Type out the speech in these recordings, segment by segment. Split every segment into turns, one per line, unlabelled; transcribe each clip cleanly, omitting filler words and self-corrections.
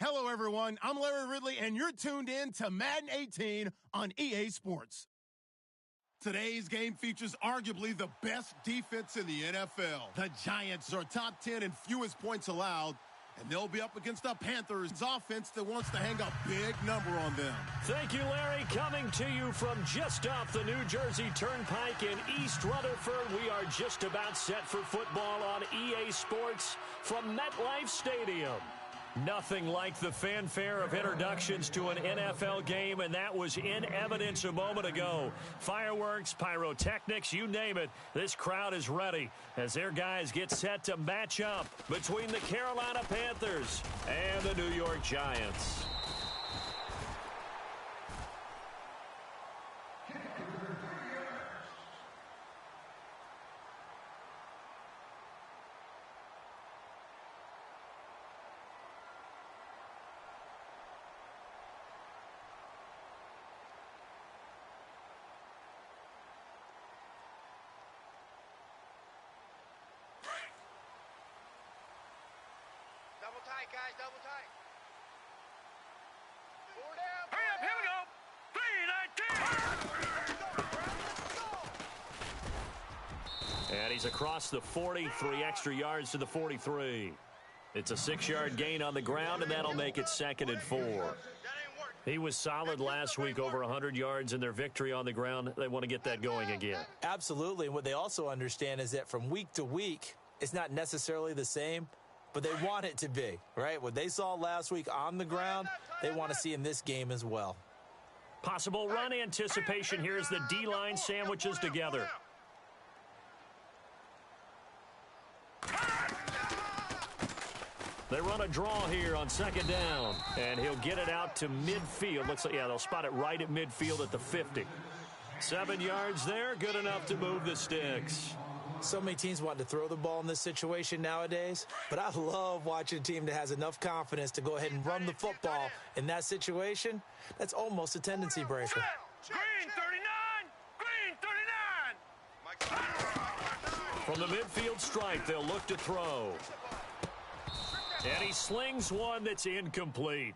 Hello, everyone. I'm Larry Ridley, and you're tuned in to Madden 18 on EA Sports. Today's game features arguably the best defense in the NFL. The Giants are top 10 in fewest points allowed, and they'll be up against the Panthers' offense that wants to hang a big number on them.
Thank you, Larry. Coming to you from just off the New Jersey Turnpike in East Rutherford, we are just about set for football on EA Sports from MetLife Stadium. Nothing like the fanfare of introductions to an NFL game, and that was in evidence a moment ago. Fireworks, pyrotechnics, you name it. This crowd is ready as their guys get set to match up between the Carolina Panthers and the New York Giants.
Double tight, guys, double tight. Four down.
Hurry up, here we go. 3-19.
And he's across the 40, 3 extra yards to the 43. It's a 6-yard gain on the ground, and that'll make it 2nd and 4. He was solid last week, over 100 yards in their victory on the ground. They want to get that going again.
Absolutely. And what they also understand is that from week to week, it's not necessarily the same, but they want it to be, right? What they saw last week on the ground, they want to see in this game as well.
Possible run anticipation here as the D-line sandwiches together. They run a draw here on 2nd down, and he'll get it out to midfield. Looks like, yeah, they'll spot it right at midfield at the 50. 7 yards there, good enough to move the sticks.
So many teams want to throw the ball in this situation nowadays, but I love watching a team that has enough confidence to go ahead and run the football in that situation. That's almost a tendency breaker.
Green 39! Green 39!
From the midfield stripe, they'll look to throw. And he slings one that's incomplete.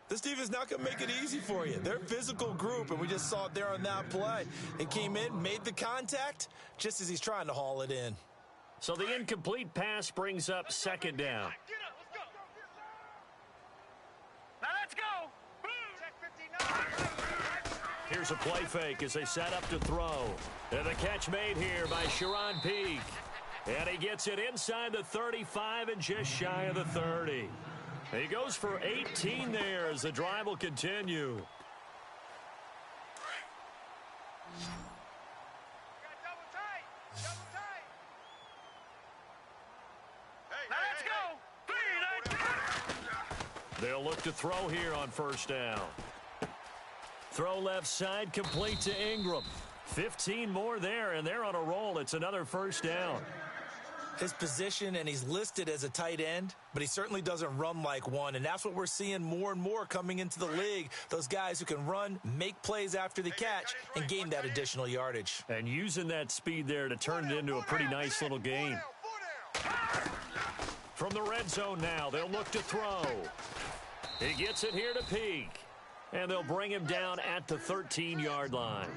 This defense is not going to make it easy for you. They're a physical group, and we just saw it there on that play. It came in, made the contact, just as he's trying to haul it in.
So the incomplete pass brings up 2nd down.
Get up, let's go. Now let's go.
Check 59.
Here's a play fake as they set up to throw. And the catch made here by Sharon Peak. And he gets it inside the 35 and just shy of the 30. He goes for 18 there as the drive will continue.
Got double tight. Double tight.
Now let's go. 3-19.
They'll look to throw here on 1st down. Throw left side, complete to Ingram. 15 more there, and they're on a roll. It's another 1st down.
His position, and he's listed as a tight end, but he certainly doesn't run like one, and that's what we're seeing more and more coming into the league. Those guys who can run, make plays after the catch, and gain that additional yardage.
And using that speed there to turn it into a pretty nice little game. From the red zone now, they'll look to throw. He gets it here to Peak, and they'll bring him down at the 13-yard line.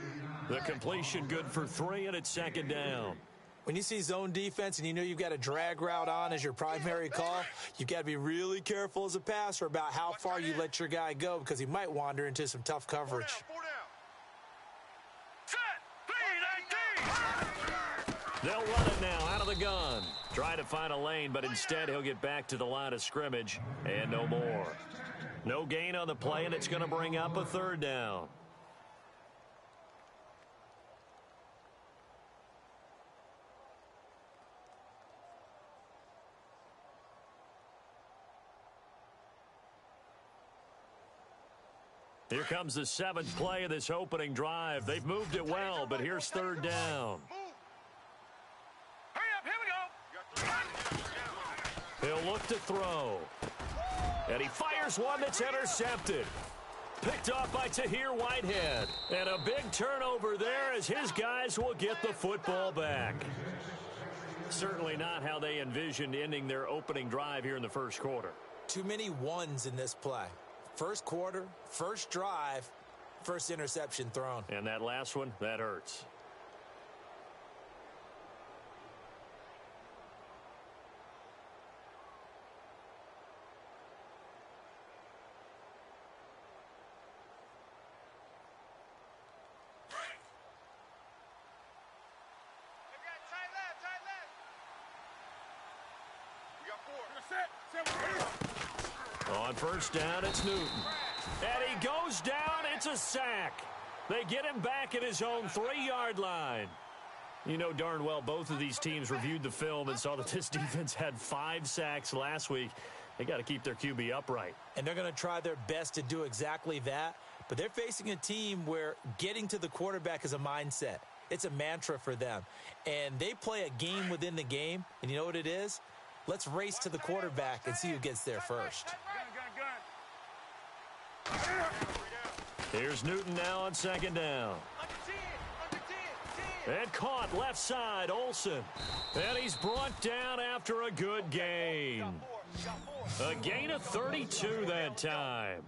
The completion good for 3, and it's 2nd down.
When you see zone defense and you know you've got a drag route on as your primary call, you've got to be really careful as a passer about how far you let your guy go because he might wander into some tough coverage.
Four down.
Set. 3-19.
They'll run it now out of the gun. Try to find a lane, but instead he'll get back to the line of scrimmage and no more. No gain on the play, and it's going to bring up a 3rd down. Here comes the 7th play of this opening drive. They've moved it well, but here's 3rd down.
Hurry up, here we go.
He'll look to throw. And he fires one that's intercepted. Picked off by Tahir Whitehead. And a big turnover there as his guys will get the football back. Certainly not how they envisioned ending their opening drive here in the first quarter.
Too many ones in this play. First quarter, first drive, first interception thrown.
And that last one, that hurts. On first down, it's Newton. And he goes down. It's a sack. They get him back at his own 3-yard line. You know darn well both of these teams reviewed the film and saw that this defense had 5 sacks last week. They got to keep their QB upright.
And they're going to try their best to do exactly that. But they're facing a team where getting to the quarterback is a mindset. It's a mantra for them. And they play a game within the game. And you know what it is? Let's race to the quarterback and see who gets there first.
Here's Newton now on second down. And caught left side, Olsen. And he's brought down after a good gain. A gain of 32 that time.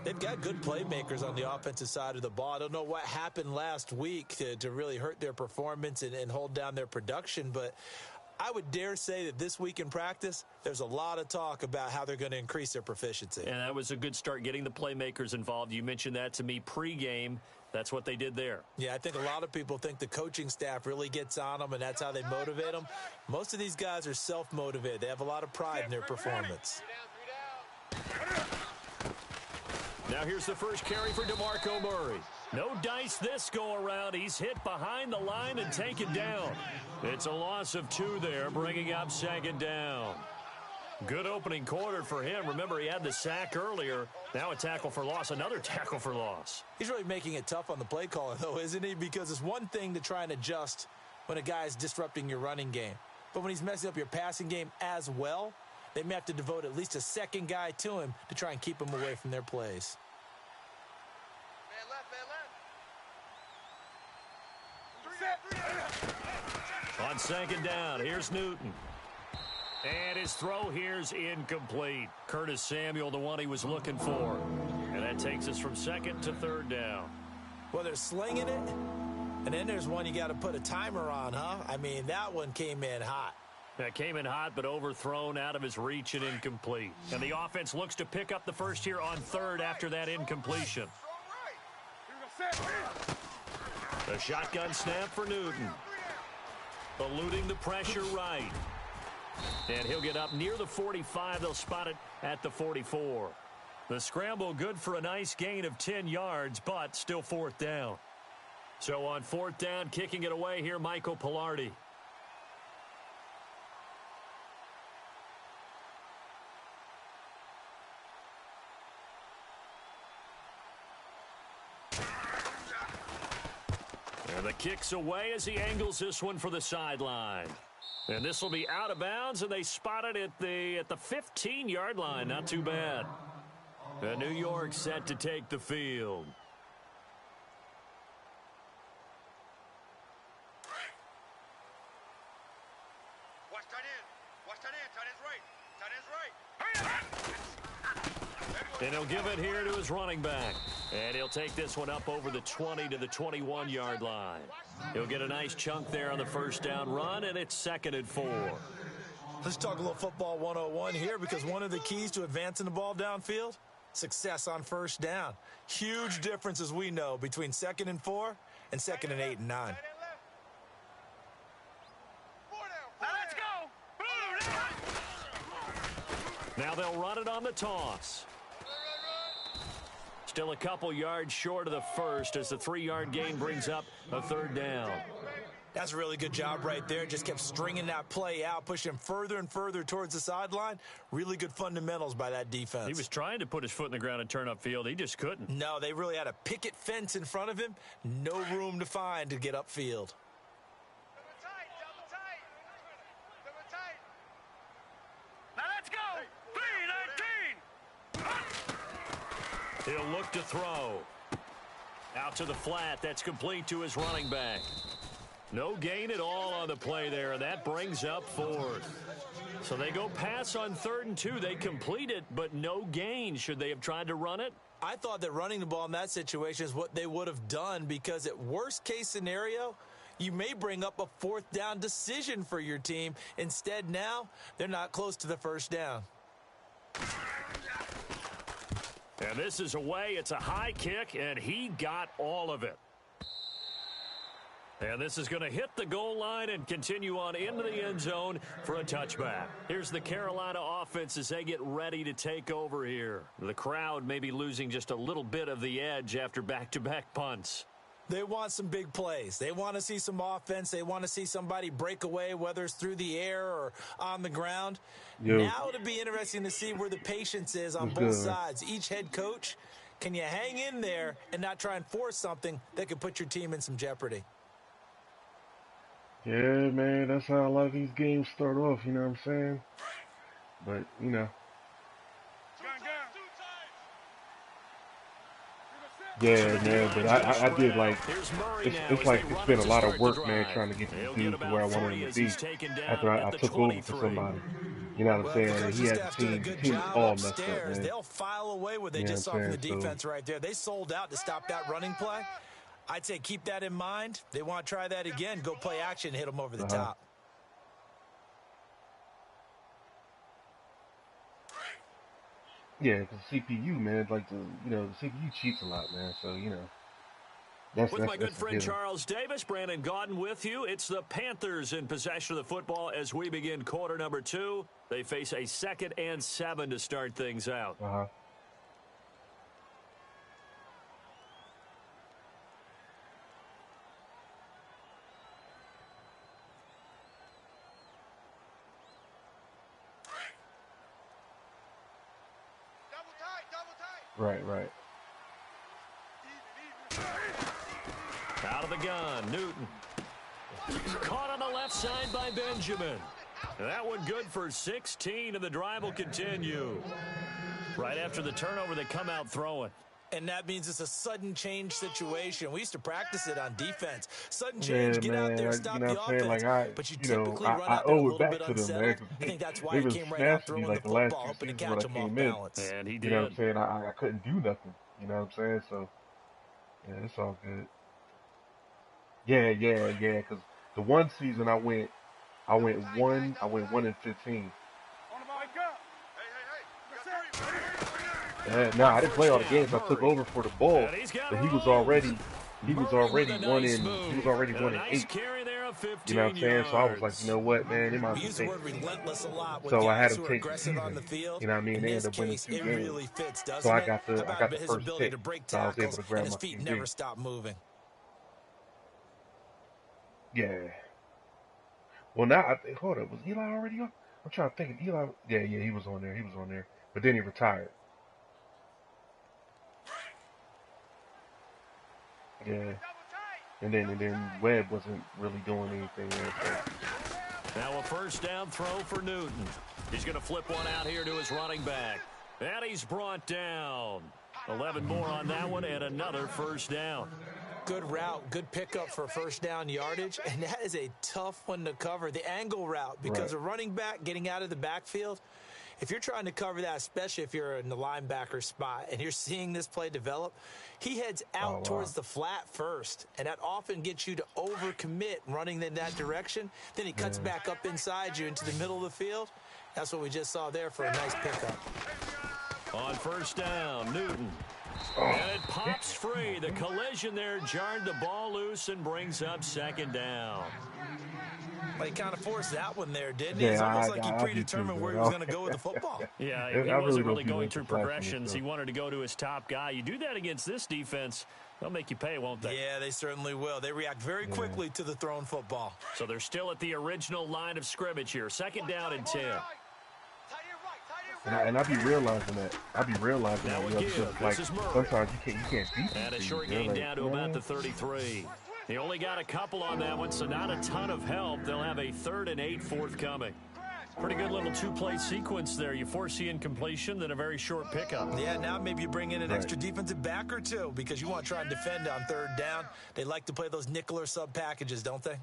They've got good playmakers on the offensive side of the ball. I don't know what happened last week to really hurt their performance and hold down their production, but I would dare say that this week in practice, there's a lot of talk about how they're going to increase their proficiency.
And that was a good start, getting the playmakers involved. You mentioned that to me pregame. That's what they did there.
Yeah, I think a lot of people think the coaching staff really gets on them, and that's how they motivate them. Most of these guys are self-motivated. They have a lot of pride in their performance.
Now here's the first carry for DeMarco Murray. No dice this go-around. He's hit behind the line and taken down. It's a loss of 2 there, bringing up second down. Good opening quarter for him. Remember, he had the sack earlier. Now a tackle for loss, another tackle for loss.
He's really making it tough on the play caller, though, isn't he? Because it's one thing to try and adjust when a guy is disrupting your running game. But when he's messing up your passing game as well, they may have to devote at least a second guy to him to try and keep him away from their plays.
On second down, here's Newton. And his throw here's incomplete. Curtis Samuel, the one he was looking for. And that takes us from second to third down.
Well, they're slinging it, and then there's one you got to put a timer on, huh? I mean, that one came in hot.
That came in hot, but overthrown, out of his reach and incomplete. And the offense looks to pick up the first here on third after that incompletion. A shotgun snap for Newton. Eluding the pressure right. And he'll get up near the 45. They'll spot it at the 44. The scramble good for a nice gain of 10 yards, but still fourth down. So on fourth down, kicking it away here, Michael Pilardi. And the kick's away as he angles this one for the sideline. And this will be out of bounds, and they spot it at the 15-yard line. Not too bad. And New York set to take the field.
Watch tight end. Watch tight end. Tight end's right. Tight end's right.
And he'll give it here to his running back. And he'll take this one up over the 20 to the 21-yard line. He'll get a nice chunk there on the first down run, and it's 2nd and 4.
Let's talk a little football 101 here, because one of the keys to advancing the ball downfield, success on first down. Huge difference, as we know, between 2nd and 4 and 2nd and 8 and 9.
Now let's go.
Now they'll run it on the toss. Still a couple yards short of the first as the 3-yard gain brings up a third down.
That's a really good job right there. Just kept stringing that play out, pushing him further and further towards the sideline. Really good fundamentals by that defense.
He was trying to put his foot in the ground and turn upfield. He just couldn't.
No, they really had a picket fence in front of him. No room to find to get upfield.
Double tight. Double tight. Double tight.
Now let's go. 3-19.
He'll look to throw. Out to the flat. That's complete to his running back. No gain at all on the play there, and that brings up 4th. So they go pass on 3rd and 2. They complete it, but no gain. Should they have tried to run it?
I thought that running the ball in that situation is what they would have done, because at worst case scenario, you may bring up a 4th down decision for your team. Instead, now they're not close to the 1st down.
And this is away. It's a high kick, and he got all of it. And this is going to hit the goal line and continue on into the end zone for a touchback. Here's the Carolina offense as they get ready to take over here. The crowd may be losing just a little bit of the edge after back-to-back punts.
They want some big plays. They want to see some offense. They want to see somebody break away, whether it's through the air or on the ground. Now it'll be interesting to see where the patience is on both sides. Each head coach, can you hang in there and not try and force something that could put your team in some jeopardy?
Yeah, man, that's how a lot of these games start off, you know what I'm saying? But, you know. Yeah, man, but I did, like, it's like it's been a lot of work, man, trying to get this dude to where I wanted him to be after I took over for somebody. You know what I'm saying? And he had the team all messed up, man.
They'll file away what they just saw from the defense right there. They sold out to stop that running play. I'd say keep that in mind. They want to try that again. Go play action, hit them over the top.
Yeah, because CPU, man, like the CPU cheats a lot, man. So that's
my good friend Charles Davis, Brandon Gaudin with you. It's the Panthers in possession of the football as we begin quarter number 2. They face a 2nd and 7 to start things out.
Right.
Out of the gun, Newton. Caught on the left side by Benjamin. That one good for 16, and the drive will continue. Right after the turnover, they come out throwing.
And that means it's a sudden change situation. We used to practice it on defense. Sudden change, get out there, stop the offense. But you typically run out there a little bit unsettled. I think that's why he came right out throwing the football, hoping to catch him off balance.
And he did.
You know what I'm saying? I couldn't do nothing. You know what I'm saying? So, yeah, it's all good. Yeah, because the one season I went 1-15. I didn't play all the games. I took over for the Bull, but he was already 1-8. You know what I'm saying? So I was like, you know what, man, they might as well take. So I had him take the season. You know what I mean? They ended up winning 2 games. So I got the first pick. So I was able to grab my QB. Yeah. Well, now I think. Hold up, was Eli already on? I'm trying to think. Eli. Yeah, he was on there. But then he retired. Yeah. And then Webb wasn't really doing anything there. So.
Now a first down throw for Newton. He's going to flip one out here to his running back. And he's brought down. 11 more on that one and another first down.
Good route, good pickup for first down yardage, and that is a tough one to cover. The angle route, because a running back getting out of the backfield, if you're trying to cover that, especially if you're in the linebacker spot and you're seeing this play develop, he heads out towards the flat first, and that often gets you to overcommit running in that direction. Then he cuts back up inside you into the middle of the field. That's what we just saw there for a nice pickup.
On first down, Newton. And it pops free. The collision there jarred the ball loose and brings up second down.
Well, he kind of forced that one there, didn't he? It's almost like he predetermined where he was going to go with the football.
Yeah, he wasn't really going through progressions. He wanted to go to his top guy. You do that against this defense, they'll make you pay, won't they?
Yeah, they certainly will. They react very quickly to the thrown football.
So they're still at the original line of scrimmage here. Second down and 10.
And I be realizing that. Like, sometimes you can't beat
And a short gain down to about the 33. He only got a couple on that one, so not a ton of help. They'll have a 3rd and 8 forthcoming. Pretty good little 2-play sequence there. You foresee incompletion, then a very short pickup.
Yeah, now maybe you bring in an extra defensive back or two because you want to try and defend on 3rd down. They like to play those nickel or sub packages, don't they?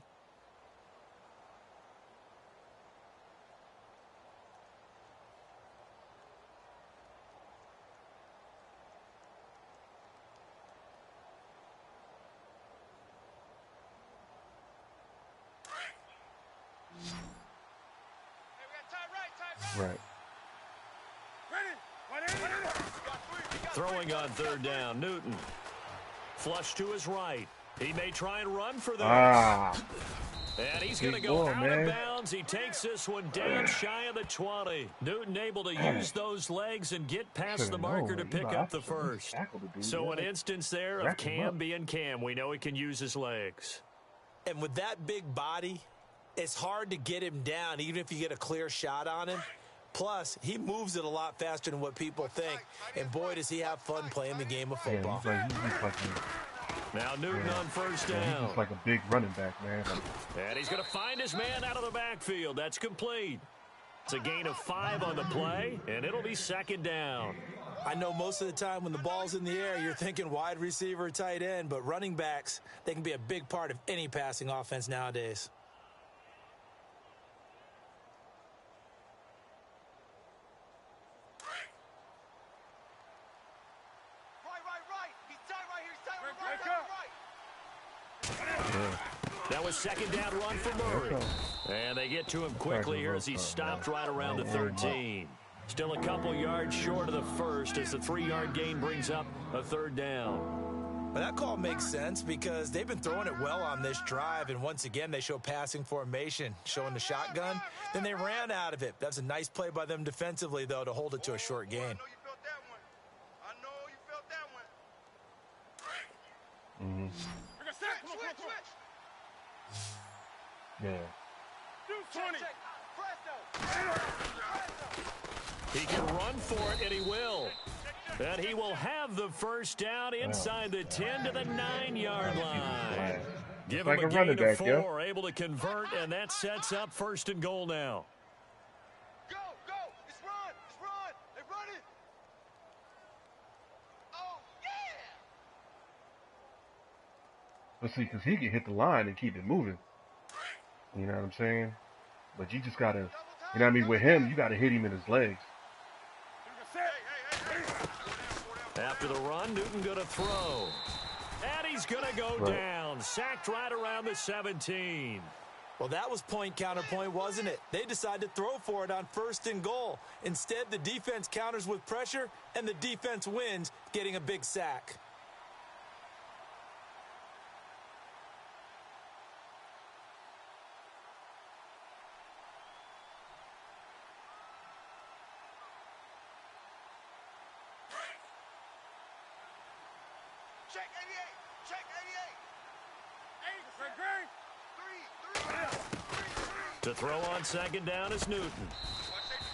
Right.
Throwing on third down, Newton. Flush to his right. He may try and run for this. And he's going to go out of bounds. He takes this one down shy of the 20. Newton able to use those legs and get past the marker to pick up the first. So an instance there of Cam being Cam. We know he can use his legs.
And with that big body, it's hard to get him down, even if you get a clear shot on him. Plus, he moves it a lot faster than what people think. And boy, does he have fun playing the game of football.
Now Newton on first down.
He's like a big running back, man.
And he's going to find his man out of the backfield. That's complete. It's a gain of 5 on the play, and it'll be second down.
I know most of the time when the ball's in the air, you're thinking wide receiver, tight end, but running backs, they can be a big part of any passing offense nowadays.
That was second down run for Murray. And they get to him quickly here as he stopped right around the 13. Still a couple yards short of the first as the 3-yard gain brings up a third down.
But that call makes sense because they've been throwing it well on this drive, and once again they show passing formation, showing the shotgun. Then they ran out of it. That's a nice play by them defensively, though, to hold it to a short gain.
I know you felt that one. Switch.
Yeah.
He can run for it, and he will. And he will have the first down inside the 10 to the 9-yard line. Give him a gain of 4, able to convert, and that sets up first and goal now.
Go! It's run! They run it! Oh, yeah!
Let's see, because he can hit the line and keep it moving. You know what I'm saying? But you just got to, you know what I mean? With him, you got to hit him in his legs.
After the run, Newton going to throw. And he's going to go down. Sacked right around the 17.
Well, that was point counterpoint, wasn't it? They decided to throw for it on first and goal. Instead, the defense counters with pressure, and the defense wins, getting a big sack.
Check 88.
To throw on second down is Newton.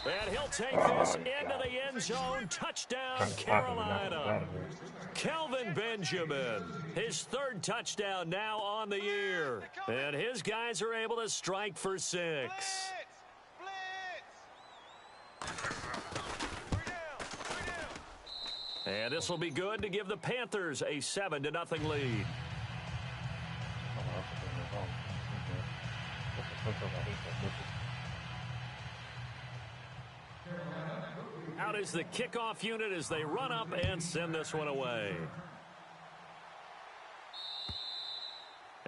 And he'll take this into the end zone. Touchdown, Carolina. Kelvin Benjamin, his third touchdown now on the year. And his guys are able to strike for 6. And this will be good to give the Panthers a 7-0 lead. Out is the kickoff unit as they run up and send this one away.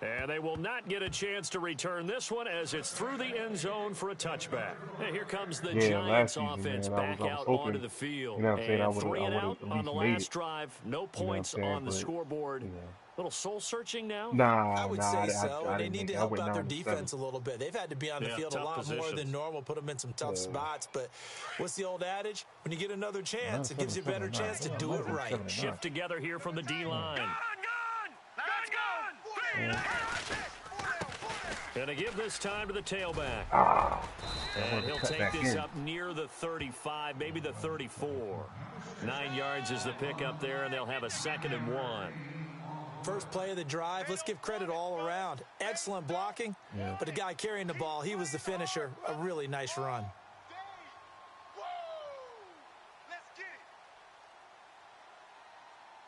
And they will not get a chance to return this one as it's through the end zone for a touchback. And here comes the Giants offense back out onto the field.
You know what I'm saying?
And 3 and out on the last drive. No points on the scoreboard. Little soul-searching now?
I would say so. And they need to help out their defense a little bit. They've had to be on the field a lot more than normal, put them in some tough spots. But what's the old adage? When you get another chance, it gives you a better chance to do it right.
Shift together here from the D-line. Going to give this time to the tailback. And he'll take this up near the 35, maybe the 34. 9 yards is the pickup there, and they'll have a 2nd and 1.
First play of the drive, let's give credit all around. Excellent blocking, but the guy carrying the ball, he was the finisher. A really nice run.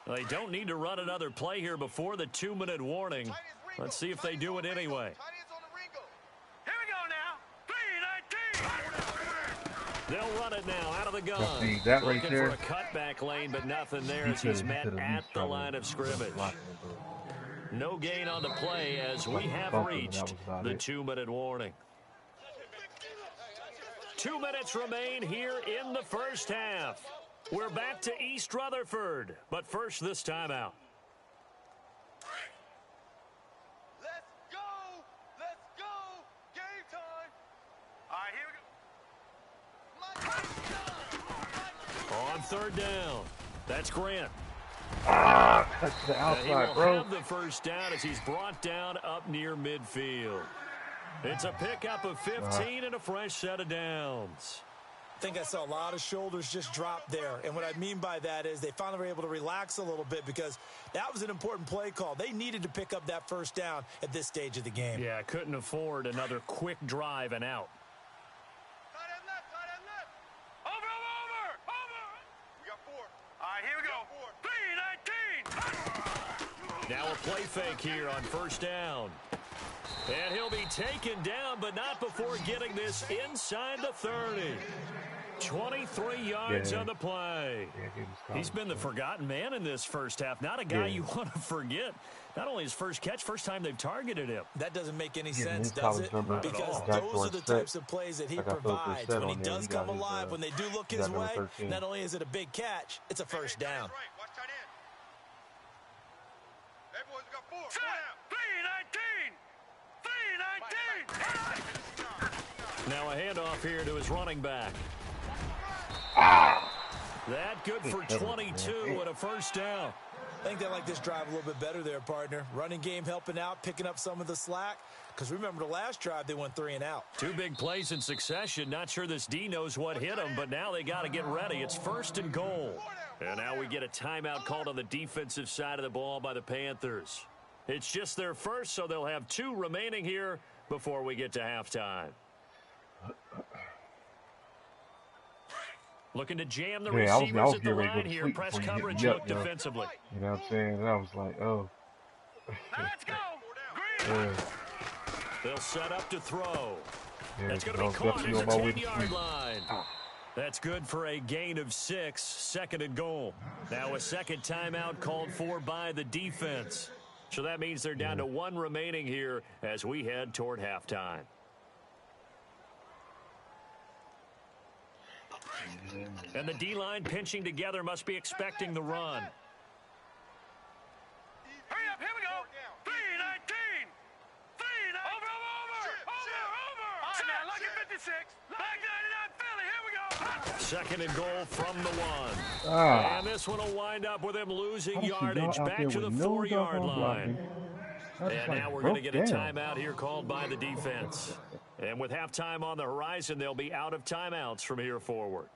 They don't need to run another play here before the 2-minute warning. Let's see if they do it anyway.
Here we go now. 3-19.
They'll run it now out of the gun.
See, that right
Looking
there,
for a cutback lane, but nothing there as he's met at the line of scrimmage. No gain on the play as we have reached the 2-minute warning. 2 minutes remain here in the first half. We're back to East Rutherford, but first this timeout.
Let's go! Let's go! Game time! All right, here we go.
On third down, that's Grant.
That's the outside,
he will
bro.
have the first down as he's brought down up near midfield. It's a pickup of 15 and a fresh set of downs.
I think I saw a lot of shoulders just drop there. And what I mean by that is they finally were able to relax a little bit because that was an important play call. They needed to pick up that first down at this stage of the game.
Yeah, couldn't afford another quick drive and out.
Tight end left, tight end left. Over. We got 4. All right, here we go. 3-19.
Now a play fake here on first down. And he'll be taken down, but not before getting this inside the 30. 23 yards on the play. He's been the forgotten man in this first half. Not a guy you want to forget. Not only his first catch, first time they've targeted him.
That doesn't make any sense, does it? Because those are the types of plays that he provides. When he does come alive, when they do look his way, not only is it a big catch, it's a first down.
Watch tight end. Everyone's got 4. 3-19.
Now a handoff here to his running back. That good for 22 and a first down.
I think they like this drive a little bit better there, partner. Running game helping out, picking up some of the slack. Because remember the last drive, they went 3 and out.
2 big plays in succession. Not sure this D knows what hit him, but now they got to get ready. It's first and goal. And now we get a timeout called on the defensive side of the ball by the Panthers. It's just their first, so they'll have 2 remaining here before we get to halftime. Looking to jam the receivers at the line here. Press coverage look defensively.
You know what I'm saying? And I was like, oh.
Let's go.
They'll set up to throw.
Yeah,
That's going to be caught at the 10-yard line. That's good for a gain of 6, second and goal. Now a second timeout called for by the defense. So that means they're down to 1 remaining here as we head toward halftime. And the D-line pinching together must be expecting the run.
Hurry up, here we go. 3-19. Over. All right, now, lucky 56. Back 99 Philly, here we go.
Second and goal from the 1. And this one will wind up with him losing yardage back to the 4-yard line. And now we're going to get a timeout here called by the defense. And with halftime on the horizon, they'll be out of timeouts from here forward.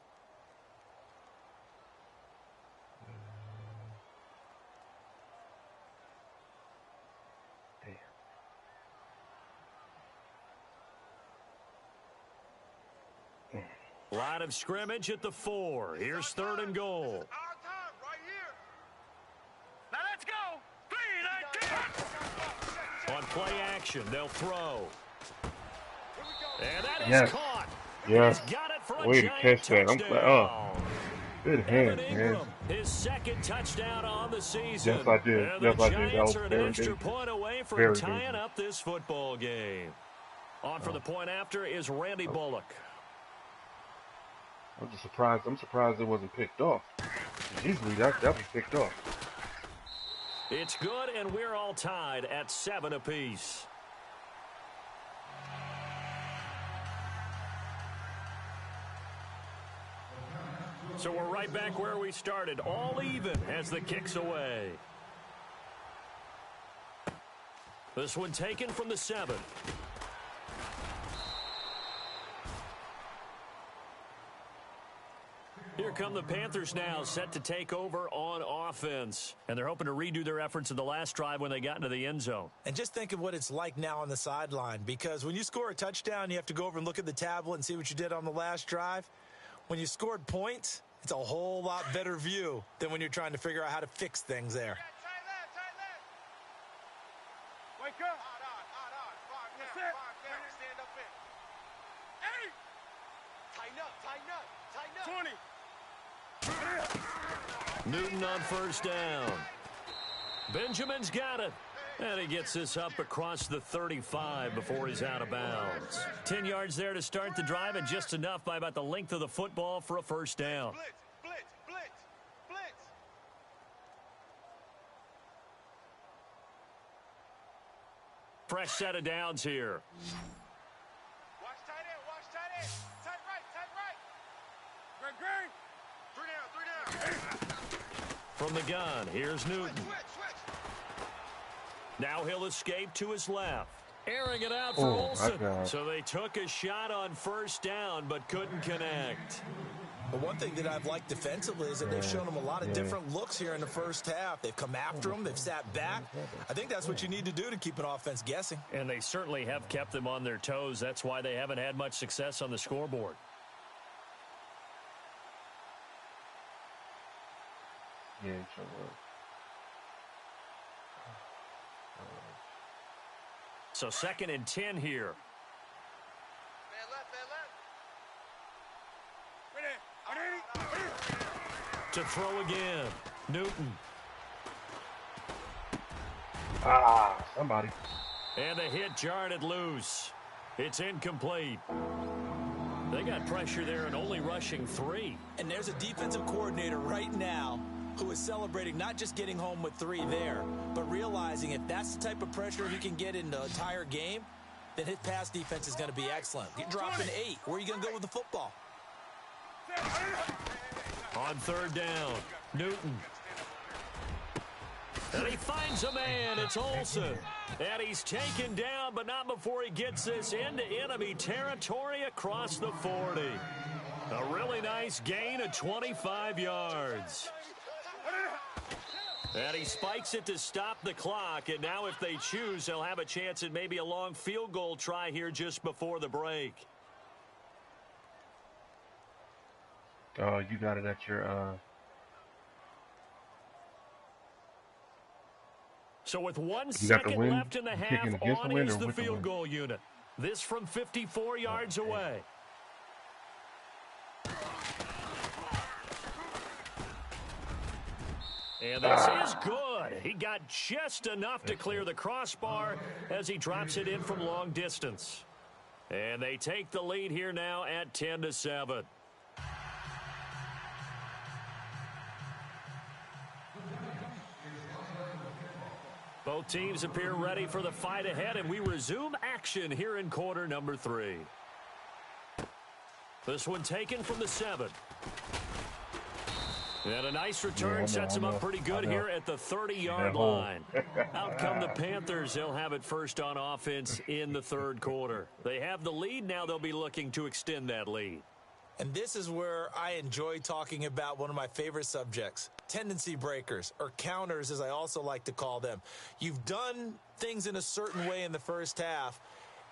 Line of scrimmage at the 4. Here's third and goal.
Our time right here. Now let's go. 3-19.
On play action, they'll throw. And that is
Yes.
caught.
Yes.
He's got it for a
Way to
giant
catch that. I'm
touchdown.
oh. Good hand, man.
His second touchdown on the season.
Yes, I did.
And
Yes,
the
I did. That
Giants
was
are an
very
extra
dangerous.
point away from
Very
tying
dangerous.
up this football game. On for the point after is Randy Bullock.
I'm just surprised. I'm surprised it wasn't picked off. Easily that was picked off.
It's good, and we're all tied at 7 apiece. So we're right back where we started, all even as the kick's away. This one taken from the 7. Here come the Panthers now, set to take over on offense. And they're hoping to redo their efforts in the last drive when they got into the end zone.
And just think of what it's like now on the sideline, because when you score a touchdown, you have to go over and look at the tablet and see what you did on the last drive. When you scored points, it's a whole lot better view than when you're trying to figure out how to fix things there.
Tight left. Wake up. Odd. 5 down. Stand up in. 8. Tighten up. 20.
Newton on first down. Benjamin's got it. And he gets this up across the 35 before he's out of bounds. 10 yards there to start the drive, and just enough by about the length of the football for a first down.
Blitz, blitz, blitz, blitz.
Fresh set of downs here.
Watch tight end, watch tight end. Tight right, tight right. Green, green. 3 down, 3 down.
From the gun, here's Newton.
Switch.
Now he'll escape to his left. Airing it out for Olsen. So they took a shot on first down, but couldn't connect.
But one thing that I've liked defensively is that they've shown him a lot of different looks here in the first half. They've come after him. They've sat back. I think that's what you need to do to keep an offense guessing.
And they certainly have kept them on their toes. That's why they haven't had much success on the scoreboard.
Yeah, sure will.
So 2nd and 10 here.
Man left.
To throw again. Newton.
Somebody.
And the hit jarred it loose. It's incomplete. They got pressure there and only rushing 3.
And there's a defensive coordinator right now who is celebrating not just getting home with 3 there, but realizing if that's the type of pressure he can get in the entire game, then his pass defense is going to be excellent. You're dropping 8. Where are you going to go with the football?
On 3rd down, Newton. And he finds a man. It's Olsen. And he's taken down, but not before he gets this into enemy territory across the 40. A really nice gain of 25 yards. And he spikes it to stop the clock, and now if they choose, they'll have a chance at maybe a long field goal try here just before the break.
Oh, you got it at your,
So with 1 second left in the half, on is the field goal unit. This from 54 yards away. And this is good. He got just enough to clear the crossbar as he drops it in from long distance. And they take the lead here now at 10-7. Both teams appear ready for the fight ahead, and we resume action here in quarter number 3. This one taken from the 7. And a nice return sets him up pretty good here at the 30-yard line. Out come the Panthers. They'll have it first on offense in the 3rd quarter. They have the lead. Now they'll be looking to extend that lead.
And this is where I enjoy talking about one of my favorite subjects, tendency breakers, or counters as I also like to call them. You've done things in a certain way in the first half,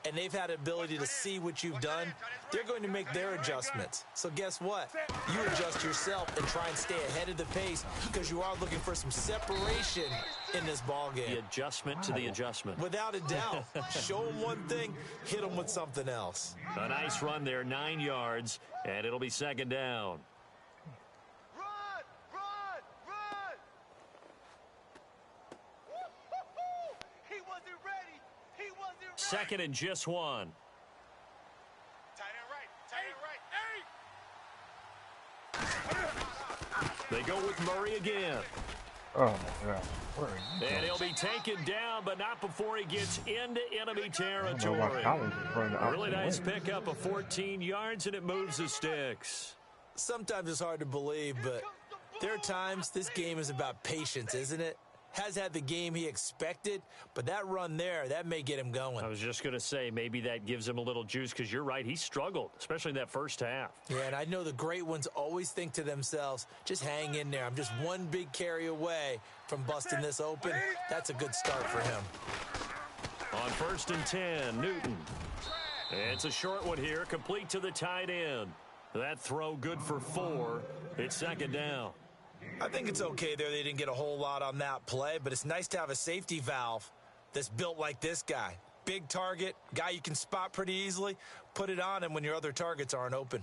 and they've had the ability to see what you've done. They're going to make their adjustments. So guess what? You adjust yourself and try and stay ahead of the pace because you are looking for some separation in this ball game.
The adjustment to the adjustment.
Without a doubt. Show them one thing, hit them with something else.
A nice run there, 9 yards, and it'll be 2nd down.
Run! He wasn't ready.
2nd and just 1.
Tight end right.
They go with Murray again.
oh my God. Where are you
And
going?
he'll be taken down, but not before he gets into enemy
I
territory.
don't know why Collins is running the
A really
opposite
nice
way.
pickup of 14 yards, and it moves the sticks.
Sometimes it's hard to believe, but there are times this game is about patience, isn't it? Has had the game he expected, but that run there, that may get him going.
I was just going to say, maybe that gives him a little juice, because you're right, he struggled, especially in that first half.
Yeah, and I know the great ones always think to themselves, just hang in there. I'm just one big carry away from busting this open. That's a good start for him.
On 1st and 10, Newton. It's a short one here, complete to the tight end. That throw good for 4. It's 2nd down.
I think it's okay there. They didn't get a whole lot on that play, but it's nice to have a safety valve that's built like this guy. Big target, guy you can spot pretty easily. Put it on him when your other targets aren't open.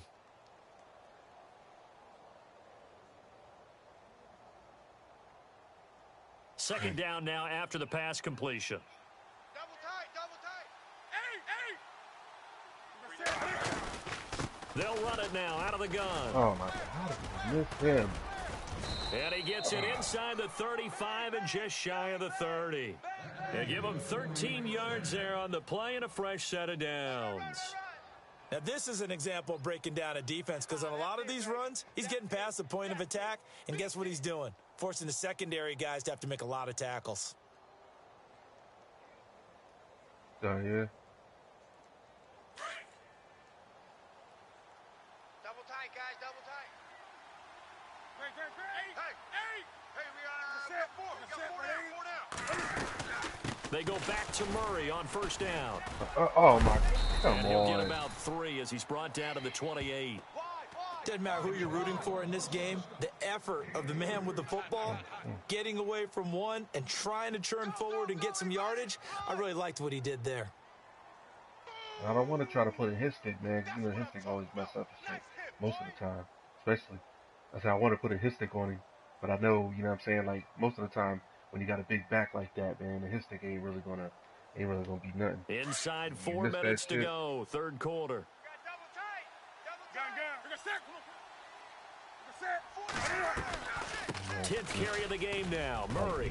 second down now after the pass completion.
Double tight, double tight.
They'll run it now out of the gun.
Oh, my God. How did I miss him?
And he gets it inside the 35 and just shy of the 30. They give him 13 yards there on the play and a fresh set of downs.
Now, this is an example of breaking down a defense because on a lot of these runs, he's getting past the point of attack, and guess what he's doing? Forcing the secondary guys to have to make a lot of tackles.
Oh, yeah.
Double tight, guys, double tight. Hey, we got four. We got four down.
They go back to Murray on first down.
Oh, my. Come
and he'll get
on.
about 3 as he's brought down to the 28.
Doesn't matter who you're rooting for in this game. The effort of the man with the football, getting away from one and trying to turn forward and get some yardage, I really liked what he did there.
I don't want to try to put in his stick, man, because, you know, his stick always mess up his stick most of the time, especially. I said I want to put a his stick on him, but I know, you know what I'm saying, like, most of the time, when you got a big back like that, man, the his stick ain't really gonna be nothing.
Inside 4 minutes to go, third quarter. Tenth carry of the game now. Murray.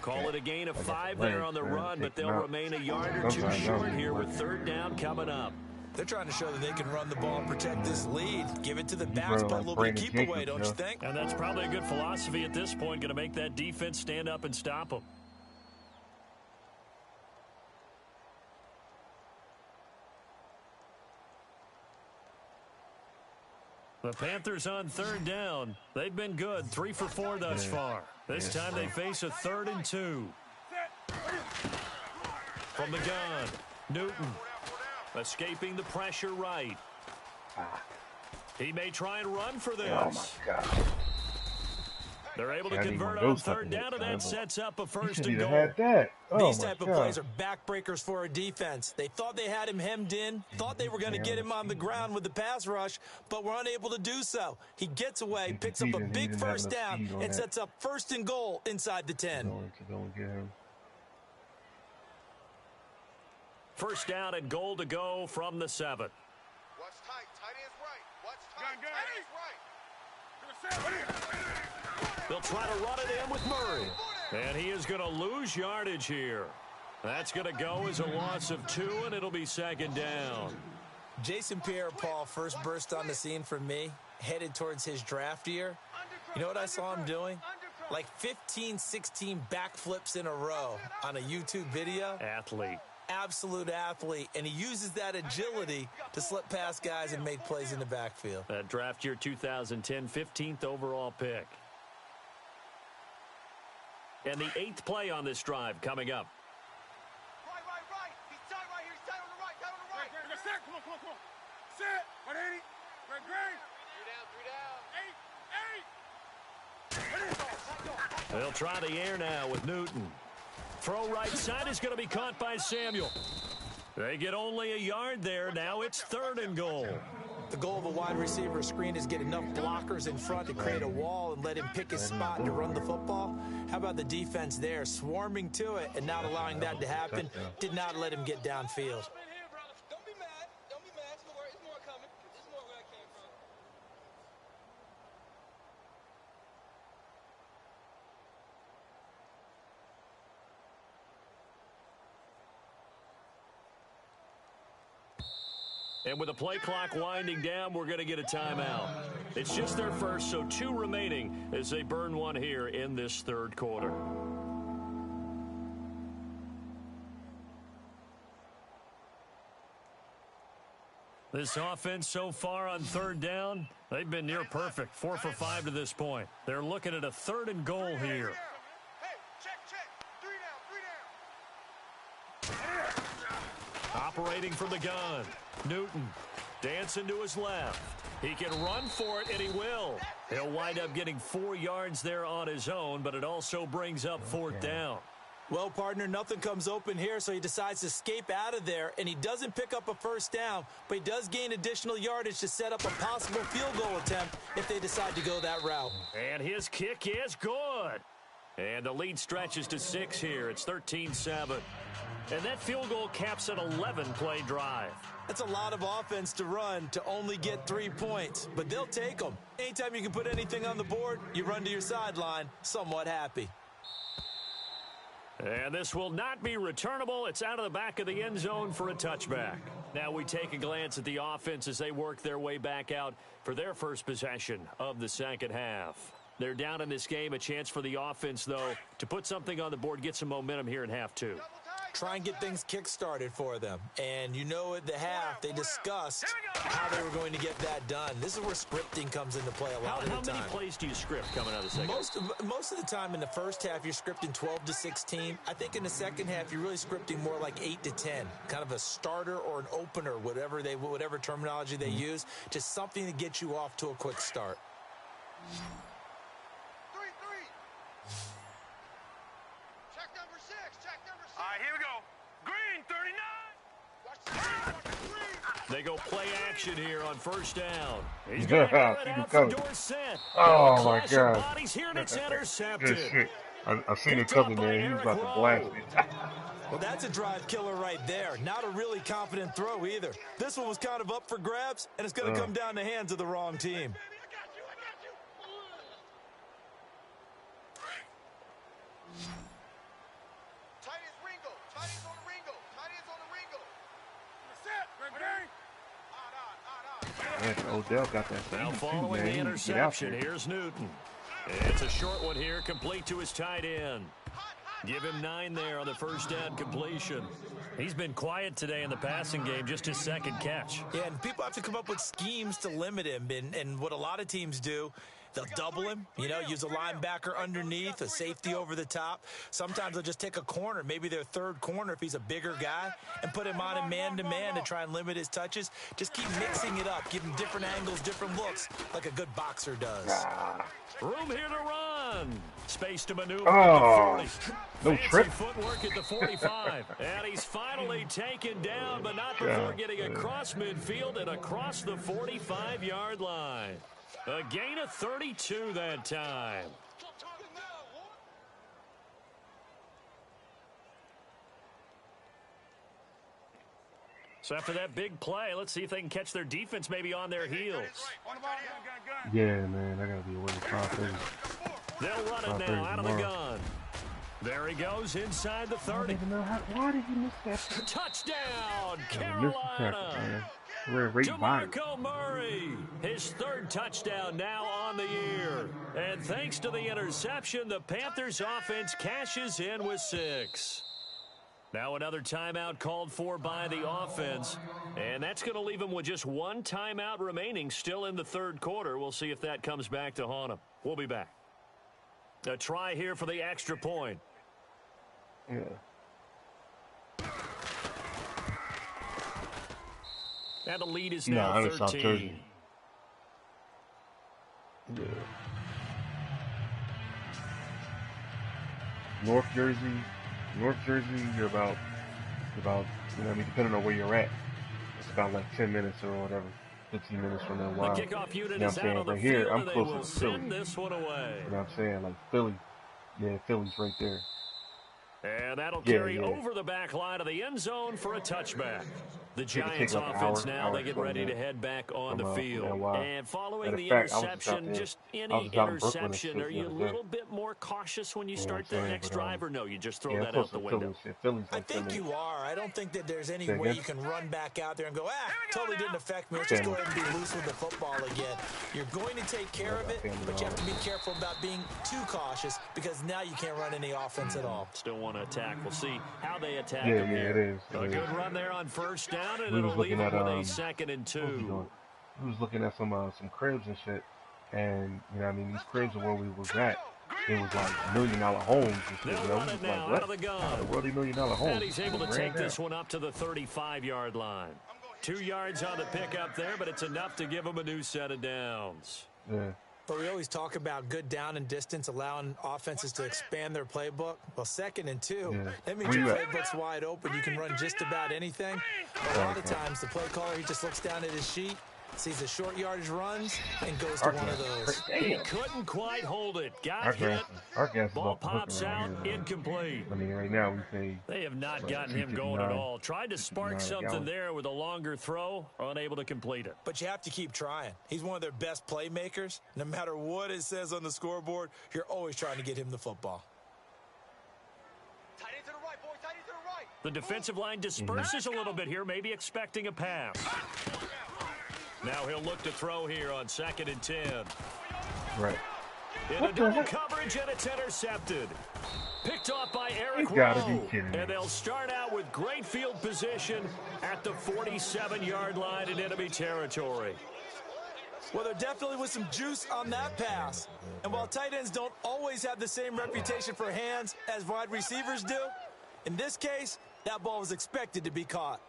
Call it a gain of 5 there on the run, but they'll remain a yard or two short here with third down coming up.
They're trying to show that they can run the ball and protect this lead. Give it to the backs, but a little bit of keep away, don't you think?
And that's probably a good philosophy at this point, going to make that defense stand up and stop them. The Panthers on third down. They've been good, 3 for 4 thus far. This time they face a 3rd and 2. From the gun, Newton. Escaping the pressure right. He may try and run for this.
Oh, my God.
They're able to convert on third down, and that sets up a first and goal.
These type of plays are backbreakers for a defense. They thought they had him hemmed in, thought they were going to get him on the ground with the pass rush, but were unable to do so. He gets away, picks up a big first down, and sets up 1st and goal inside the 10.
First down and goal to go from the 7.
Watch tight. Tight ends right. Watch tight. Tight ends right.
They'll try to run it in with Murray. And he is going to lose yardage here. That's going to go as a loss of 2, and it'll be second down.
Jason Pierre-Paul first burst on the scene for me, headed towards his draft year. You know what I saw him doing? Like 15, 16 backflips in a row on a YouTube video.
Athlete.
Absolute athlete, and he uses that agility to slip past guys and make plays in the backfield.
That draft year 2010, 15th overall pick. And the 8th play on this drive coming up.
Right. He's tight right here. He's tight on the right. Tight on the right. Set. Come on. Set. 180. Three down. 8.
They'll try the air now with Newton. Throw right side is going to be caught by Samuel. They get only a yard there. Now it's 3rd and goal.
The goal of a wide receiver screen is get enough blockers in front to create a wall and let him pick his spot to run the football. How about the defense there, swarming to it and not allowing that to happen? Did not let him get downfield.
Don't be mad. It's more coming. It's more where I came from.
And with the play clock winding down, we're going to get a timeout. It's just their first, so 2 remaining as they burn one here in this 3rd quarter. This offense so far on 3rd down, they've been near perfect. 4 for 5 to this point. They're looking at a 3rd and goal here.
Hey, check. 3 down.
Operating from the gun. Newton dancing to his left. He can run for it, and he will. He'll wind up getting 4 yards there on his own, but it also brings up 4th down.
Well, partner, nothing comes open here, so he decides to escape out of there, and he doesn't pick up a first down, but he does gain additional yardage to set up a possible field goal attempt if they decide to go that route.
And his kick is good. And the lead stretches to 6 here. It's 13-7. And that field goal caps an 11-play drive.
That's a lot of offense to run to only get 3 points, but they'll take them. Anytime you can put anything on the board, you run to your sideline somewhat happy.
And this will not be returnable. It's out of the back of the end zone for a touchback. Now we take a glance at the offense as they work their way back out for their first possession of the second half. They're down in this game. A chance for the offense, though, to put something on the board, get some momentum here in half 2.
Try and get things kick-started for them. And you know at the half, they discussed how they were going to get that done. This is where scripting comes into play a lot of the time.
How many plays do you script coming out of the second?
Most of the time in the first half, you're scripting 12 to 16. I think in the second half, you're really scripting more like 8 to 10. Kind of a starter or an opener, whatever terminology they use. Just something to get you off to a quick start.
3-3. Check number 6. Check number 6.
All right, here we go. Green, 39.
Watch the green. Watch the green.
They go play action here on first down. He's
Yeah,
going to air it
see
out
the
for
cover.
Dorsett.
Oh, my
Clash of
God.
bodies here, and it's
Good
intercepted.
shit. I seen it coming, man. He was about to blast it.
Well, that's a drive killer right there. Not a really confident throw either. This one was kind of up for grabs, and it's going to come down the hands of the wrong team.
Tight ends Ringo. Tight ends on the Ringo. Tight ends on the Ringo.
Set. Green.
Man, Odell got that
Now
thing too,
following
man.
the
He can get out
interception,
there.
here's Newton. It's a short one here, complete to his tight end. Give him 9 there on the first down completion. He's been quiet today in the passing game, just his second catch.
Yeah, and people have to come up with schemes to limit him. And what a lot of teams do, they'll double him, use a linebacker underneath, a safety over the top. Sometimes they'll just take a corner, maybe their third corner if he's a bigger guy, and put him on him man-to-man to try and limit his touches. Just keep mixing it up, give him different angles, different looks, like a good boxer does.
Room here to run. Space to maneuver
Oh,
at the 40.
no
Fancy
trip.
footwork at the 45. And he's finally taken down, but not before getting across midfield and across the 45-yard line. A gain of 32 that time. So after that big play, let's see if they can catch their defense maybe on their heels.
Yeah, man, I gotta be away with 5:30.
They'll run it now out of the gun. There he goes inside the 30.
Why did he miss that?
Touchdown,
Missed the tackle,
Carolina.
man. We're right by him.
DeMarco Murray, his 3rd touchdown now on the year. And thanks to the interception, the Panthers offense cashes in with 6. Now another timeout called for by the offense. And that's going to leave them with just 1 timeout remaining still in the 3rd quarter. We'll see if that comes back to haunt them. We'll be back. A try here for the extra point.
Yeah.
And the lead is
No,
now
I'm in South
13.
Jersey. Yeah. North Jersey, you're about, depending on where you're at, it's about like 10 minutes or whatever, 15 minutes from there. Wow.
The kickoff unit
You know
is
what I'm
out on
saying?
the
But here,
field,
I'm
and they
closer
will
to Philly.
send this one away.
You know what I'm saying? Like Philly. Yeah, Philly's right there.
And that'll carry over the back line of the end zone for a touchback. The Giants
like
offense
an
now,
hour
they get ready to head back on the field. And following
Matter
the
of fact, I was just out
interception,
there.
just
I
any
was just out in Brooklyn and
interception,
shit
are
the
you a
other day.
little bit more cautious when you
Yeah,
start
I'm
the
saying,
next
but,
drive, or no, you just throw
yeah,
that
close
out the
to
window?
Philly's
I
like 10
think
minutes.
you are. I don't think that there's any
Say
way
again?
you can run back out there and go, totally didn't affect me. Let's just go ahead and be loose with the football again. You're going to take care of it, but you have to be careful about being too cautious because now you can't run any offense at all.
Still want to attack. We'll see how they attack
Yeah,
him
yeah,
here.
it is.
A good run there on first down, and
We
it'll
was
leave
looking
them
at,
with a 2nd and 2.
What was he doing? We was looking at some cribs and shit, and these cribs are where we was at. It was like $1 million homes and shit.
They'll
We
run
was
it now
like,
out of
what?
the gun.
The world $1 million homes.
And he's able to
Ran
take
down.
this one up to the 35-yard line. 2 yards on the pickup there, but it's enough to give him a new set of downs.
Yeah.
But we always talk about good down and distance, allowing offenses to expand their playbook. Well, 2nd and 2,
Yeah.
that means
Where
your
you at?
playbook's wide open. You can run just about anything. A lot of times, the play caller, he just looks down at his sheet, sees the short yardage runs, and goes to one of those.
He couldn't quite hold it. Got
Our
hit.
gas is
Ball
off the hook
pops
around
out,
here, man.
incomplete.
I mean, right now we say
They have not gotten him going at all. Tried to spark something there with a longer throw, unable to complete it.
But you have to keep trying. He's one of their best playmakers. No matter what it says on the scoreboard, you're always trying to get him the football.
Tight end to the right, boy. Tight end to the right.
The defensive line disperses a little bit here, maybe expecting a pass. Now he'll look to throw here on 2nd and 10.
right.
In a double coverage, and it's intercepted. Picked off by Eric
You gotta
Rowe.
be kidding me.
And they'll start out with great field position at the 47-yard line in enemy territory.
Well, there definitely was some juice on that pass. And while tight ends don't always have the same reputation for hands as wide receivers do, in this case, that ball was expected to be caught.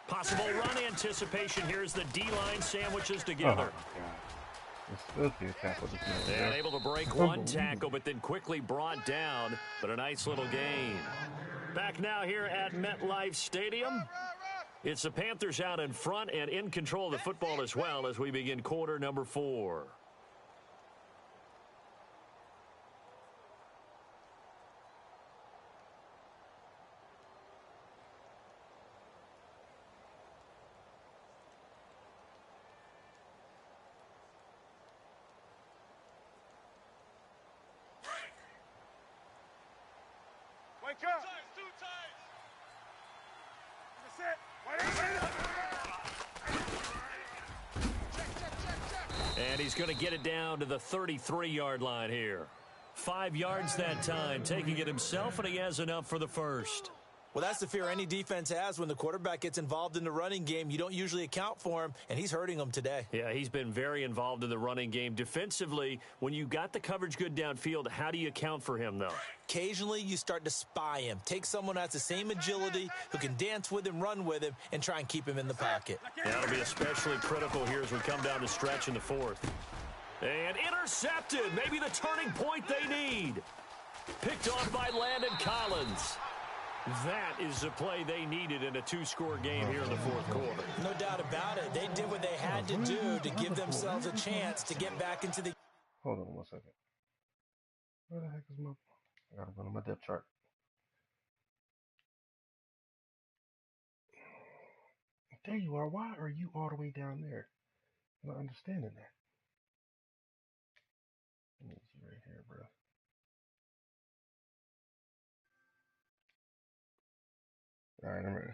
Possible run anticipation here as the D-line sandwiches
Oh,
together.
let's get a tackle this man.
And able to break one tackle, but then quickly brought down. But a nice little gain. Back now here at MetLife Stadium. It's the Panthers out in front and in control of the football as well as we begin quarter number 4.
Wake up. Two times. That's it.
And he's going to get it down to the 33-yard line here. 5 yards that time, taking it himself, and he has enough for the first.
Well, that's the fear any defense has when the quarterback gets involved in the running game. You don't usually account for him, and he's hurting them today.
Yeah, he's been very involved in the running game. Defensively, when you got the coverage good downfield, how do you account for him, though?
Occasionally, you start to spy him. Take someone who has the same agility, who can dance with him, run with him, and try and keep him in the pocket.
That'll be especially critical here as we come down the stretch in the 4th. And intercepted. Maybe the turning point they need. Picked off by Landon Collins. That is the play they needed in a 2-score game here in the 4th quarter.
No doubt about it. They did what they had to do to give themselves a chance to get back into the...
Hold on 1 second. Where the heck is my... I gotta go to my depth chart. There you are. Why are you all the way down there? I'm not understanding that. Let me see right here, bro. All right, I'm ready.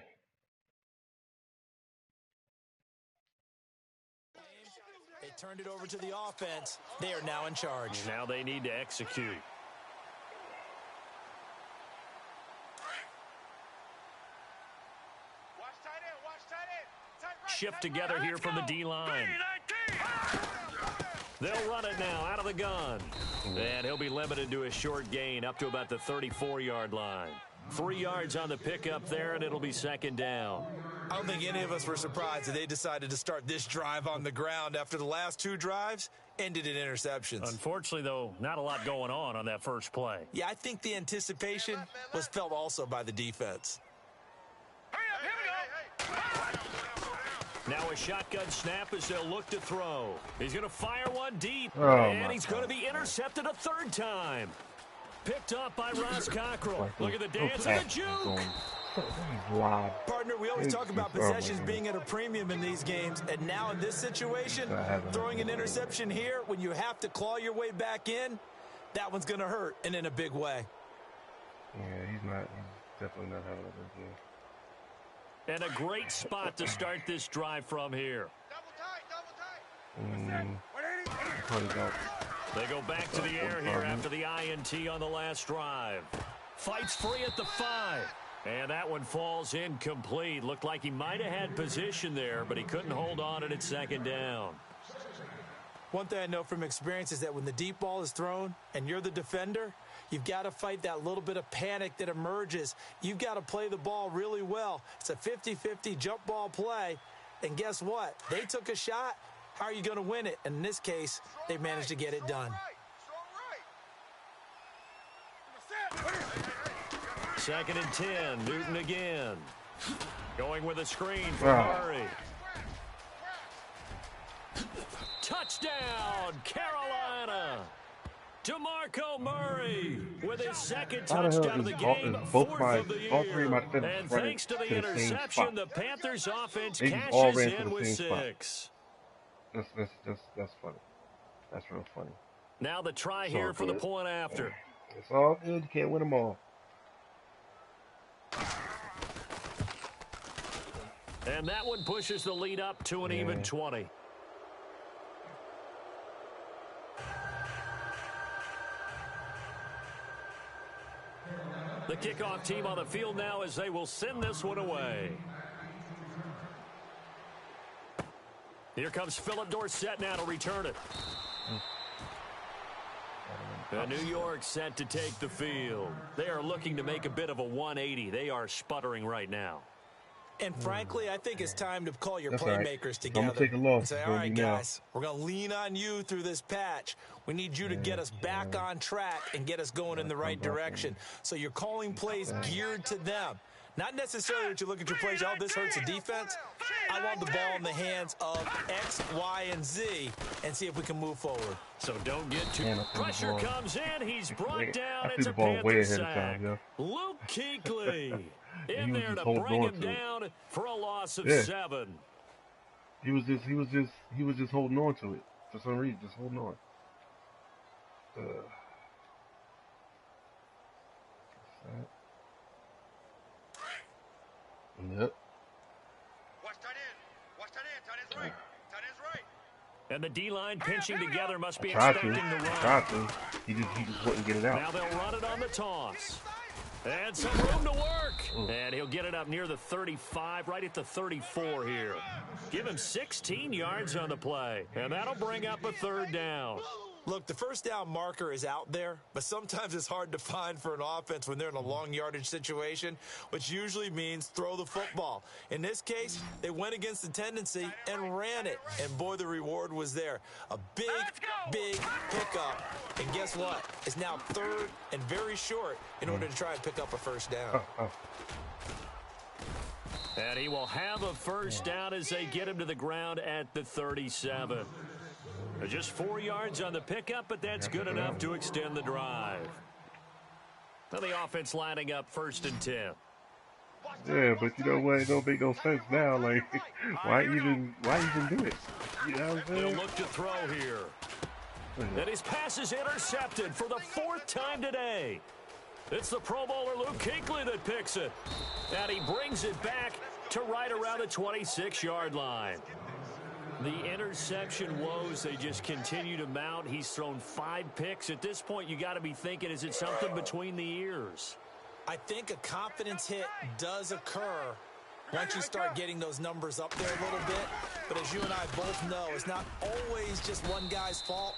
They turned it over to the offense. They are now in charge.
Now they need to execute.
Watch tight end. Watch tight end. Tight right.
Shift together here from the D-line. They'll run it now out of the gun. And he'll be limited to a short gain up to about the 34-yard line. 3 yards on the pickup there, and it'll be 2nd down.
I don't think any of us were surprised that they decided to start this drive on the ground after the last 2 drives ended in interceptions.
Unfortunately, though, not a lot going on that first play.
Yeah, I think the anticipation was felt also by the defense.
Hurry up, here we go.
Now a shotgun snap as they'll look to throw. He's going to fire one deep,
Oh,
and he's going to be intercepted a 3rd time. Picked up by Ross Cockrell. Look at the dance and the juke.
Partner, we always talk about possessions being at a premium in these games, and now in this situation, throwing an interception here when you have to claw your way back in, that one's going to hurt, and in a big way.
Yeah, he's definitely not having a good game.
And a great spot to start this drive from here.
Double tight.
Probably got
They go back to the air here after the INT on the last drive. Fights free at the 5. And that one falls incomplete. Looked like he might have had position there, but he couldn't hold on it at 2nd down.
One thing I know from experience is that when the deep ball is thrown and you're the defender, you've got to fight that little bit of panic that emerges. You've got to play the ball really well. It's a 50-50 jump ball play. And guess what? They took a shot. How are you going to win it? And in this case, they managed to get it done.
2nd and 10. Newton again. Going with a screen for Murray. Touchdown, Carolina. DeMarco Murray with his 2nd touchdown of the game, 4th of the year. And thanks to the interception, the Panthers offense cashes in with 6.
That's funny. That's real funny.
Now the try here for the point after.
It's all good. You can't win them all.
And that one pushes the lead up to an even 20. The kickoff team on the field now as they will send this one away. Here comes Philip Dorsett now to return it. New York set to take the field. They are looking to make a bit of a 180. They are sputtering right now.
And frankly, I think it's time to call your playmakers together.
I'm gonna take a loss.
And say, all right, guys, we're going to lean on you through this patch. We need you to get us back on track and get us going in the right direction. So you're calling plays geared to them. Not necessarily that you look at your plays, oh, this hurts the defense. I want the ball in the hands of X, Y, and Z and see if we can move forward.
So don't get too... Pressure comes in. He's brought down. It's a
way
Panther
ahead
sack.
of time, yeah.
Luke Kuechly in there to bring him down for a loss of 7.
He was just holding on to it for some reason, just holding on. Yep.
Watch tight end. Watch tight end. Tight end's right. Tight end's right.
And the D-line pinching together must be
Tried
expecting the run.
Tried to. He just wouldn't get it out.
Now they'll run it on the toss. And some room to work. And he'll get it up near the 35, right at the 34 here. Give him 16 yards on the play. And that'll bring up a 3rd down.
Look, the first down marker is out there, but sometimes it's hard to find for an offense when they're in a long yardage situation, which usually means throw the football. In this case, they went against the tendency and ran it, and boy, the reward was there. A big pickup, and guess what? It's now 3rd and very short in order to try and pick up a first down.
And he will have a first down as they get him to the ground at the 37. Just 4 yards on the pickup, but that's good enough to extend the drive. Now the offense lining up 1st and 10.
Yeah, but you know what? It don't make no sense now. Like, why even do it? You know what I'm saying?
He'll look to throw here. And his pass is intercepted for the 4th time today. It's the Pro Bowler Luke Kuechly that picks it. And he brings it back to right around the 26-yard line. The interception woes, they just continue to mount. He's thrown 5 picks. At this point, you got to be thinking, is it something between the ears?
I think a confidence hit does occur once you start getting those numbers up there a little bit. But as you and I both know, it's not always just one guy's fault.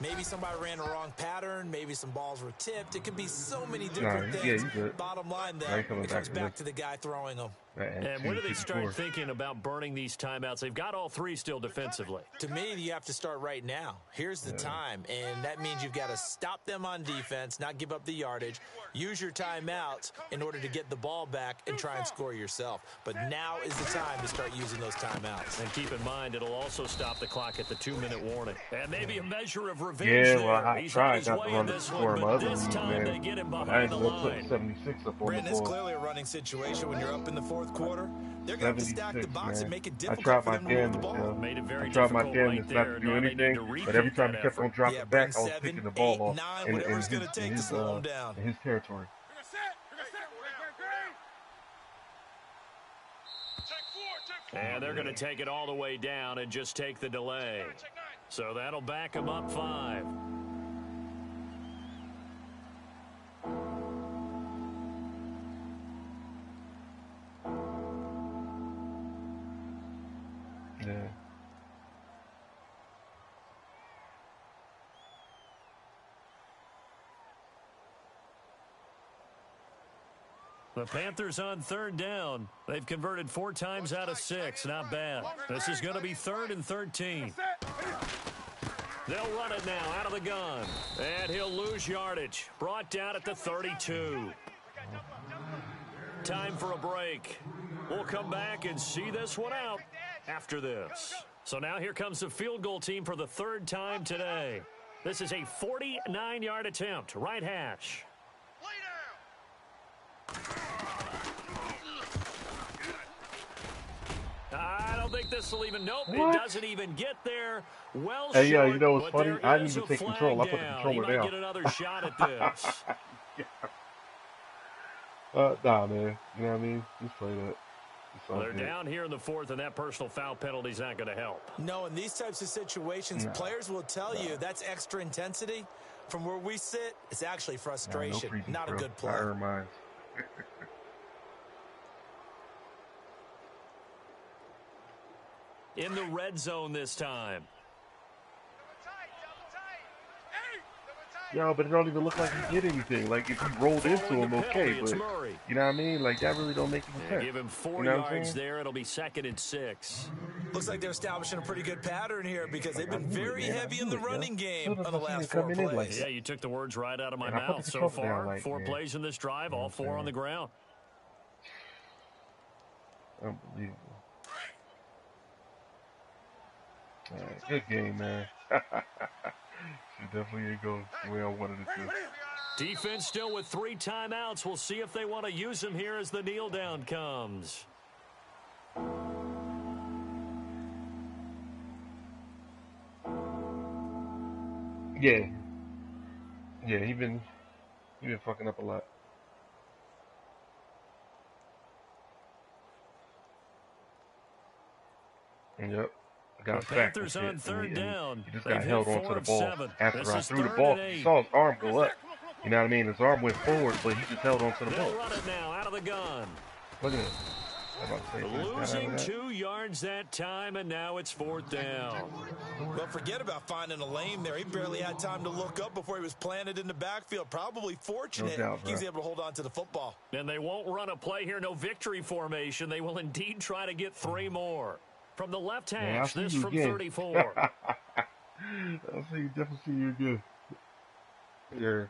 Maybe somebody ran the wrong pattern. Maybe some balls were tipped. It could be so many different things. Bottom line, though, it comes back to the guy throwing them.
And when do they start thinking about burning these timeouts? They've got all 3 still defensively.
To me, you have to start right now. Here's the time, and that means you've got to stop them on defense, not give up the yardage, use your timeouts in order to get the ball back and try and score yourself. But now is the time to start using those timeouts.
And keep in mind, it'll also stop the clock at the 2-minute warning. And maybe a measure of revenge
there.
I
He's
tried
not to run the score
but this time they get him behind the line.
76 up on
Brandon,
the
it's
board.
clearly a running situation when you're up in the 4th quarter. They're going to have to stack the box and make it
I
difficult
tried
for
my
them to move the
damnedest,
ball.
Made it very
I tried my
difficult
damnedest not to do anything, but every time he kept on dropping back, I was picking the ball off in his territory.
And they're going to take it all the way down and just take the delay. So that'll back them up 5.
Yeah.
The Panthers on 3rd down. They've converted 4 times out of 6. Not bad. This is going to be 3rd and 13. They'll run it now out of the gun. And he'll lose yardage. Brought down at the 32. Time for a break. We'll come back and see this one out after this. So now here comes the field goal team for the third time today. This is a 49-yard attempt. Right hash. I don't think this will even. Nope,
What?
it doesn't even get there. Well,
Hey, yeah,
short,
you know what's
but
funny?
there
I didn't
is
even
a
take control. I
flag
put the
down. He
controller
might
down.
get another shot at this.
Nah, man. You know what I mean? Just play that.
Well, they're down here in the fourth, and that personal foul penalty is not going to help.
No, in these types of situations, players will tell you that's extra intensity. From where we sit, it's actually frustration.
No freezing,
not a
bro.
good play.
I earned mine.
In the red zone this time.
Yo, but it don't even look like he did anything. Like, if he rolled into him, okay, but you know what I mean? Like, that really don't make any sense.
Give him 4
you know
yards there. It'll be 2nd and 6.
Looks like they're establishing a pretty good pattern here because they've been very heavy in the running game
on
the last 4 plays.
Like
yeah, you took the words right out of my
and
mouth. So far,
like,
4 plays in this drive, all 4 on the ground.
Unbelievable. Good game, man. Definitely didn't go the way I wanted it to.
Defense still with 3 timeouts. We'll see if they want to use them here as the kneel down comes.
Yeah, he been fucking up a lot. Yep. Got
the Panthers on 3rd down.
He just got held onto the ball after I threw the ball. You saw his arm go up. You know what I mean? His arm went forward, but he just held onto the ball.
They'll run it now out of the gun.
Look at it.
Losing 2 yards that time, and now it's 4th down.
Well, forget about finding a lane there. He barely had time to look up before he was planted in the backfield. Probably fortunate he was able to hold on to the football.
And they won't run a play here, no victory formation. They will indeed try to get 3 more. From the left hash, this from 34.
I'll see, definitely see you again. Yeah.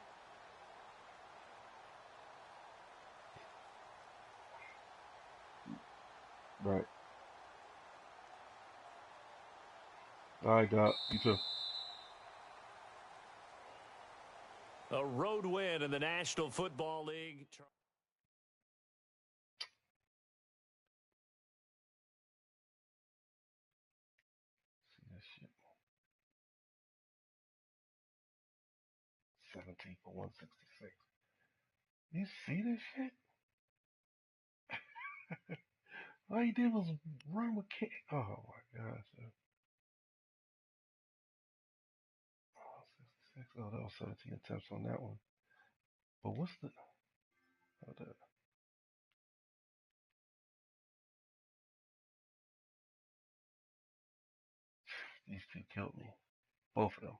Right. All right, Doc. You too.
A road win in the National Football League.
See this shit. 17 for 166. You see this shit? All he did was run with kick. Oh my gosh. Oh, 66. Oh, that was 17 attempts on that one. But what's the... Hold up. These two killed me. Both of them.